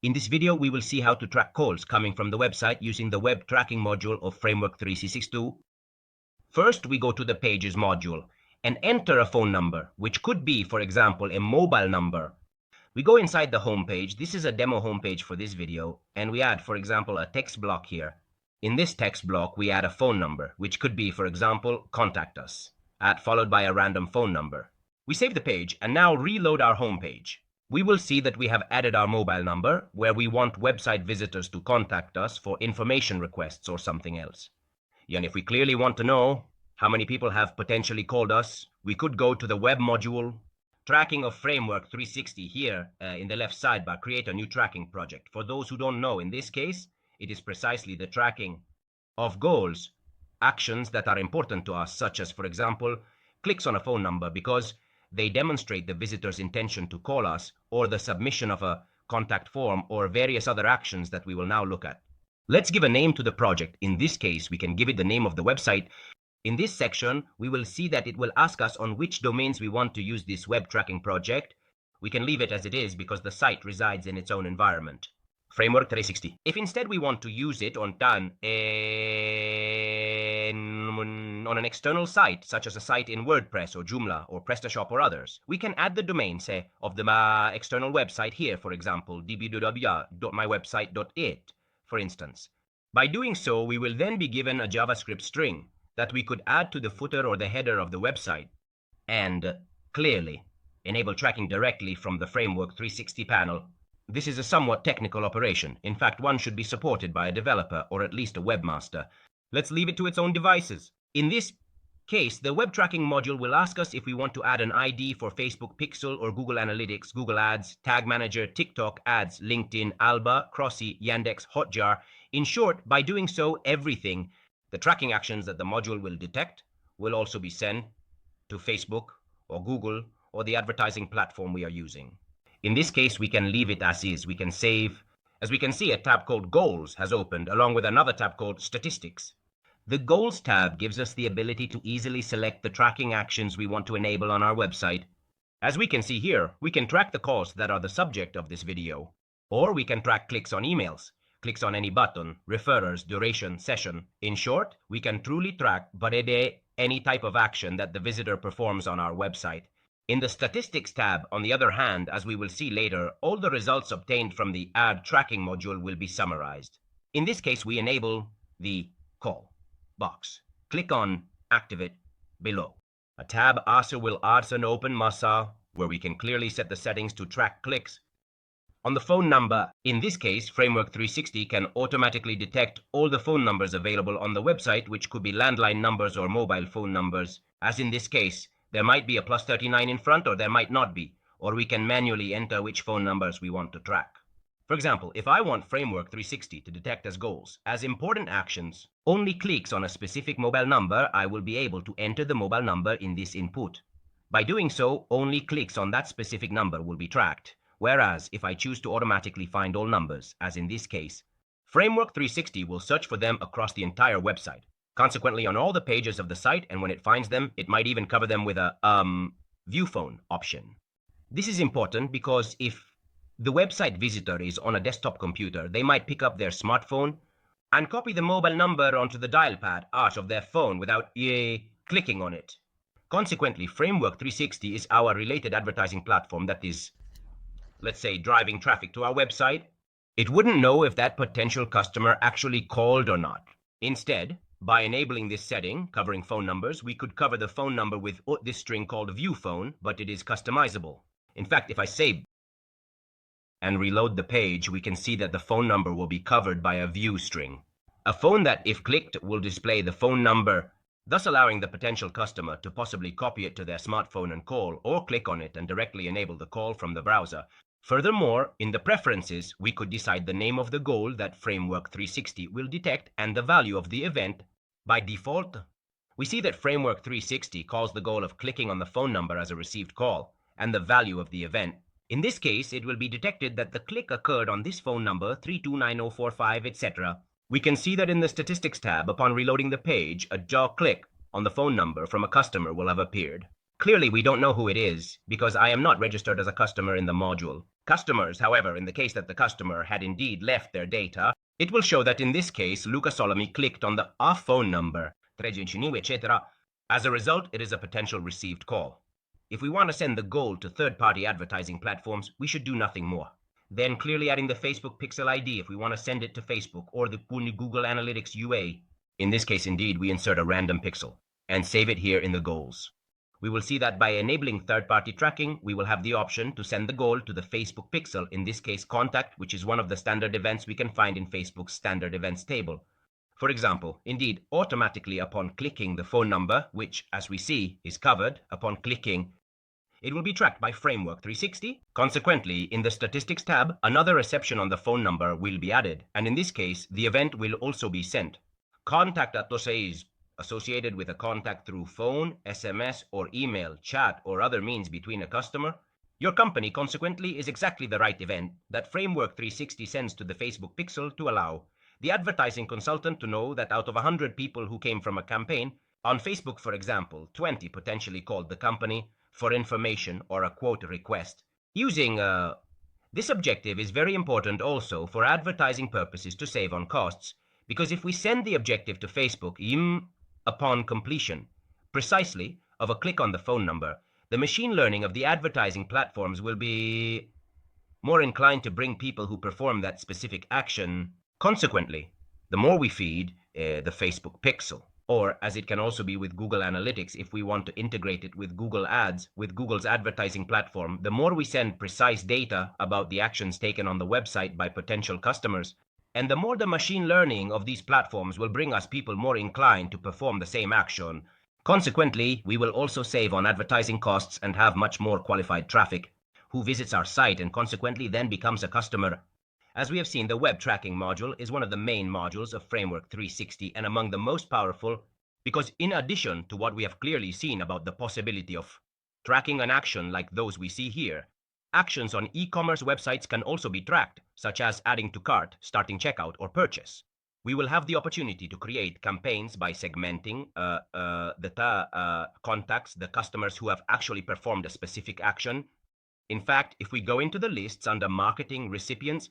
In this video, we will see how to track calls coming from the website using the web tracking module of Framework360. First, we go to the Pages module and enter a phone number, which could be, for example, a mobile number. We go inside the home page. This is a demo home page for this video, and we add, for example, a text block here. In this text block, we add a phone number, which could be, for example, contact us, followed by a random phone number. We save the page and now reload our home page. We will see that we have added our mobile number, where we want website visitors to contact us for information requests or something else. And if we clearly want to know how many people have potentially called us, we could go to the web module, tracking of Framework360 here in the left sidebar, create a new tracking project. For those who don't know, in this case, it is precisely the tracking of goals, actions that are important to us, such as, for example, clicks on a phone number because they demonstrate the visitor's intention to call us, or the submission of a contact form, or various other actions that we will now look at. Let's give a name to the project. In this case, we can give it the name of the website. In this section, we will see that it will ask us on which domains we want to use this web tracking project. We can leave it as it is because the site resides in its own environment. Framework360. If instead we want to use it on an external site, such as a site in WordPress or Joomla or PrestaShop or others, we can add the domain, say, of the external website here, for example, www.mywebsite.it, for instance. By doing so, we will then be given a JavaScript string that we could add to the footer or the header of the website and clearly enable tracking directly from the Framework360 panel. This is a somewhat technical operation. In fact, one should be supported by a developer or at least a webmaster. Let's leave it to its own devices. In this case, the web tracking module will ask us if we want to add an ID for Facebook Pixel or Google Analytics, Google Ads, Tag Manager, TikTok Ads, LinkedIn, Alba, Crossy, Yandex, Hotjar. In short, by doing so, everything, the tracking actions that the module will detect, will also be sent to Facebook or Google or the advertising platform we are using. In this case, we can leave it as is. We can save. As we can see, a tab called Goals has opened, along with another tab called Statistics. The Goals tab gives us the ability to easily select the tracking actions we want to enable on our website. As we can see here, we can track the calls that are the subject of this video, or we can track clicks on emails, clicks on any button, referrers, duration, session. In short, we can truly track any type of action that the visitor performs on our website. In the Statistics tab, on the other hand, as we will see later, all the results obtained from the Add Tracking module will be summarized. In this case, we enable the Call box. Click on Activate below. A tab also will also open Masa, where we can clearly set the settings to track clicks. On the phone number, in this case, Framework360 can automatically detect all the phone numbers available on the website, which could be landline numbers or mobile phone numbers. As in this case, there might be a +39 in front, or there might not be, or we can manually enter which phone numbers we want to track. For example, if I want Framework360 to detect as goals, as important actions, only clicks on a specific mobile number, I will be able to enter the mobile number in this input. By doing so, only clicks on that specific number will be tracked. Whereas, if I choose to automatically find all numbers, as in this case, Framework360 will search for them across the entire website. Consequently, on all the pages of the site, and when it finds them, it might even cover them with a view phone option. This is important because if the website visitor is on a desktop computer, they might pick up their smartphone and copy the mobile number onto the dial pad out of their phone without clicking on it. Consequently, Framework360 is our related advertising platform that is, let's say, driving traffic to our website. It wouldn't know if that potential customer actually called or not. Instead, by enabling this setting, covering phone numbers, we could cover the phone number with this string called view phone, but it is customizable. In fact, if I save and reload the page, we can see that the phone number will be covered by a view string. A phone that, if clicked, will display the phone number, thus allowing the potential customer to possibly copy it to their smartphone and call, or click on it and directly enable the call from the browser. Furthermore, in the preferences, we could decide the name of the goal that Framework360 will detect and the value of the event. By default, we see that Framework360 calls the goal of clicking on the phone number as a received call, and the value of the event. In this case, it will be detected that the click occurred on this phone number, 329045, etc. We can see that in the Statistics tab, upon reloading the page, a jaw click on the phone number from a customer will have appeared. Clearly, we don't know who it is because I am not registered as a customer in the module. customers. However, in the case that the customer had indeed left their data, it will show that in this case, Luca Solomon clicked on the our phone number, 359, etc. As a result, it is a potential received call. If we want to send the goal to third-party advertising platforms, we should do nothing more. Then clearly adding the Facebook Pixel ID if we want to send it to Facebook or the Google Analytics UA. In this case, indeed, we insert a random pixel and save it here in the goals. We will see that by enabling third-party tracking, we will have the option to send the goal to the Facebook pixel, in this case contact, which is one of the standard events we can find in Facebook's standard events table. For example, indeed, automatically upon clicking the phone number, which, as we see, is covered, upon clicking, it will be tracked by Framework360. Consequently, in the Statistics tab, another reception on the phone number will be added, and in this case, the event will also be sent. Contact at is associated with a contact through phone, SMS, or email, chat, or other means between a customer. Your company, consequently, is exactly the right event that Framework360 sends to the Facebook pixel to allow the advertising consultant to know that out of 100 people who came from a campaign, on Facebook, for example, 20 potentially called the company for information or a quote request. Using this objective is very important also for advertising purposes to save on costs, because if we send the objective to Facebook upon completion, precisely, of a click on the phone number, the machine learning of the advertising platforms will be more inclined to bring people who perform that specific action. Consequently, the more we feed the Facebook pixel, or as it can also be with Google Analytics if we want to integrate it with Google Ads, with Google's advertising platform, the more we send precise data about the actions taken on the website by potential customers, and the more the machine learning of these platforms will bring us people more inclined to perform the same action. Consequently, we will also save on advertising costs and have much more qualified traffic who visits our site and consequently then becomes a customer. As we have seen, the web tracking module is one of the main modules of Framework360 and among the most powerful because in addition to what we have clearly seen about the possibility of tracking an action like those we see here, actions on e-commerce websites can also be tracked, such as adding to cart, starting checkout, or purchase. We will have the opportunity to create campaigns by segmenting the contacts, the customers who have actually performed a specific action. In fact, if we go into the lists under marketing recipients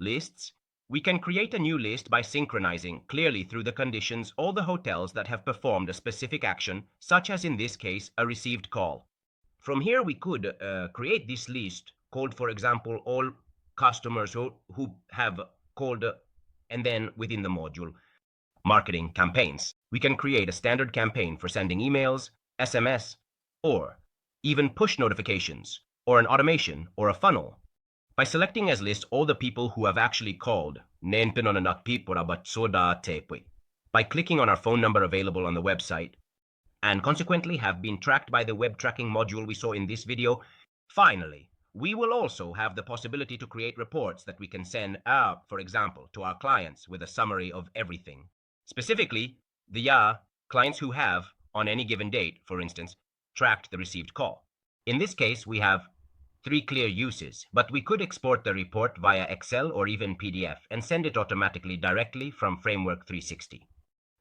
lists, we can create a new list by synchronizing clearly through the conditions all the hotels that have performed a specific action, such as in this case, a received call. From here, we could create this list called, for example, all customers who have called, and then within the module, marketing campaigns. We can create a standard campaign for sending emails, SMS, or even push notifications, or an automation, or a funnel. By selecting as list all the people who have actually called, by clicking on our phone number available on the website, and consequently have been tracked by the web tracking module we saw in this video. Finally, we will also have the possibility to create reports that we can send out, for example, to our clients with a summary of everything. Specifically, the clients who have, on any given date, for instance, tracked the received call. In this case, we have 3 clear uses, but we could export the report via Excel or even PDF and send it automatically directly from Framework360.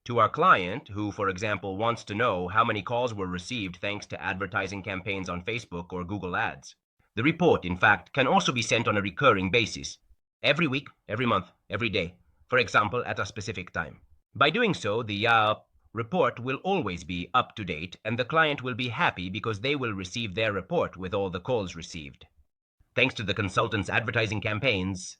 To our client, who, for example, wants to know how many calls were received thanks to advertising campaigns on Facebook or Google Ads. The report, in fact, can also be sent on a recurring basis, every week, every month, every day, for example, at a specific time. By doing so, the report will always be up to date and the client will be happy because they will receive their report with all the calls received. Thanks to the consultant's advertising campaigns,